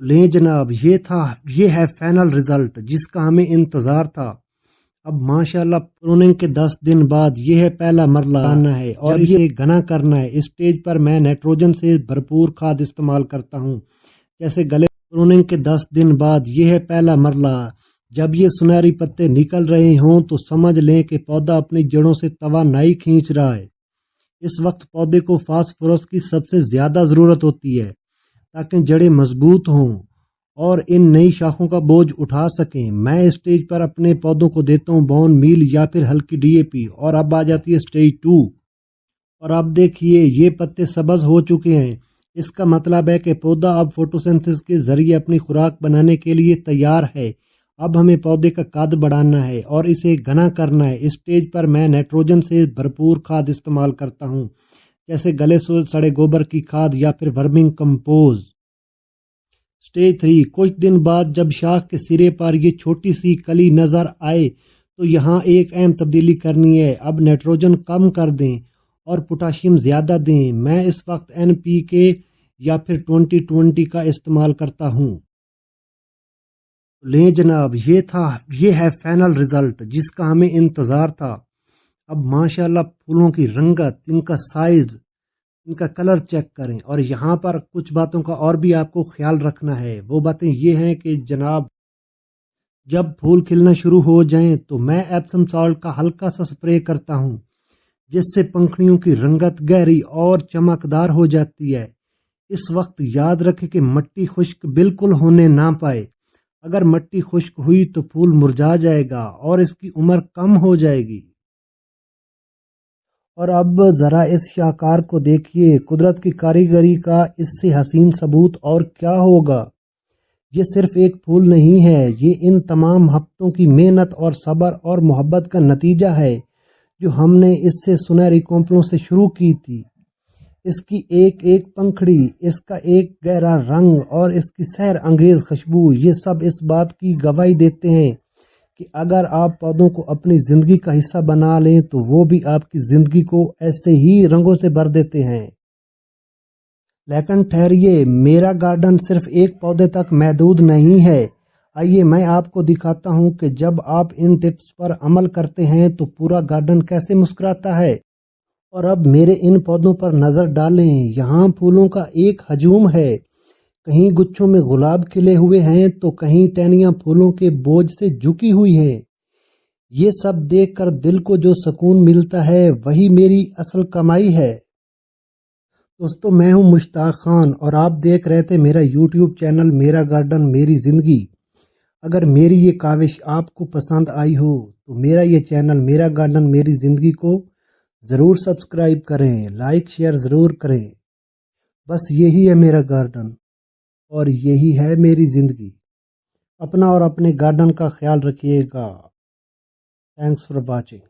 لیں جناب، یہ ہے فائنل رزلٹ جس کا ہمیں انتظار تھا۔ اب ماشاءاللہ پروننگ کے 10 دن بعد یہ ہے پہلا مرلہ آنا ہے اور اسے گھنا کرنا ہے۔ اس سٹیج پر میں نائٹروجن سے بھرپور کھاد استعمال کرتا ہوں جیسے گلے پروننگ کے 10 دن بعد یہ ہے پہلا مرلہ۔ جب یہ سنہری پتے نکل رہے ہوں تو سمجھ لیں کہ پودا اپنی جڑوں سے توانائی کھینچ رہا ہے۔ اس وقت پودے کو فاسفورس کی سب سے زیادہ ضرورت ہوتی ہے تاکہ جڑیں مضبوط ہوں اور ان نئی شاخوں کا بوجھ اٹھا سکیں۔ میں اس سٹیج پر اپنے پودوں کو دیتا ہوں بون میل یا پھر ہلکی ڈی اے پی۔ اور اب آ جاتی ہے سٹیج 2 اور اب دیکھیے یہ پتے سبز ہو چکے ہیں۔ اس کا مطلب ہے کہ پودا اب فوٹوسنتھسس کے ذریعے اپنی خوراک بنانے کے لیے تیار ہے۔ اب ہمیں پودے کا قد بڑھانا ہے اور اسے گھنا کرنا ہے۔ اس سٹیج پر میں نائٹروجن سے بھرپور کھاد استعمال کرتا ہوں جیسے گلے سڑے گوبر کی کھاد یا پھر ورمنگ کمپوز۔ سٹیج 3 کچھ دن بعد جب شاخ کے سرے پر یہ چھوٹی سی کلی نظر آئے تو یہاں ایک اہم تبدیلی کرنی ہے۔ اب نائٹروجن کم کر دیں اور پوٹاشیم زیادہ دیں۔ میں اس وقت NPK یا پھر 20-20 کا استعمال کرتا ہوں۔ لیں جناب، یہ ہے فائنل رزلٹ جس کا ہمیں انتظار تھا۔ اب ماشاءاللہ پھولوں کی رنگت، ان کا سائز، ان کا کلر چیک کریں۔ اور یہاں پر کچھ باتوں کا اور بھی آپ کو خیال رکھنا ہے۔ وہ باتیں یہ ہیں کہ جناب جب پھول کھلنا شروع ہو جائیں تو میں ایپسم سالٹ کا ہلکا سا سپرے کرتا ہوں جس سے پنکھڑیوں کی رنگت گہری اور چمکدار ہو جاتی ہے۔ اس وقت یاد رکھیں کہ مٹی خشک بالکل ہونے نہ پائے۔ اگر مٹی خشک ہوئی تو پھول مرجھا جائے گا اور اس کی عمر کم ہو جائے گی۔ اور اب ذرا اس شاہکار کو دیکھیے، قدرت کی کاریگری کا اس سے حسین ثبوت اور کیا ہوگا۔ یہ صرف ایک پھول نہیں ہے، یہ ان تمام ہفتوں کی محنت اور صبر اور محبت کا نتیجہ ہے جو ہم نے اس سے سنہری کونپلوں سے شروع کی تھی۔ اس کی ایک ایک پنکھڑی، اس کا ایک گہرا رنگ اور اس کی سحر انگیز خوشبو، یہ سب اس بات کی گواہی دیتے ہیں کہ اگر آپ پودوں کو اپنی زندگی کا حصہ بنا لیں تو وہ بھی آپ کی زندگی کو ایسے ہی رنگوں سے بھر دیتے ہیں۔ لیکن ٹھہریے، میرا گارڈن صرف ایک پودے تک محدود نہیں ہے۔ آئیے میں آپ کو دکھاتا ہوں کہ جب آپ ان ٹپس پر عمل کرتے ہیں تو پورا گارڈن کیسے مسکراتا ہے۔ اور اب میرے ان پودوں پر نظر ڈالیں، یہاں پھولوں کا ایک ہجوم ہے۔ کہیں گچھوں میں گلاب کھلے ہوئے ہیں تو کہیں ٹہنیاں پھولوں کے بوجھ سے جھکی ہوئی ہیں۔ یہ سب دیکھ کر دل کو جو سکون ملتا ہے وہی میری اصل کمائی ہے۔ دوستو، میں ہوں مشتاق خان اور آپ دیکھ رہے تھے میرا YouTube چینل میرا گارڈن میری زندگی۔ اگر میری یہ کاوش آپ کو پسند آئی ہو تو میرا یہ چینل میرا گارڈن میری زندگی کو ضرور سبسکرائب کریں، لائک شیئر ضرور کریں۔ بس یہی ہے میرا گارڈن اور یہی ہے میری زندگی۔ اپنا اور اپنے گارڈن کا خیال رکھیے گا۔ Thanks for watching.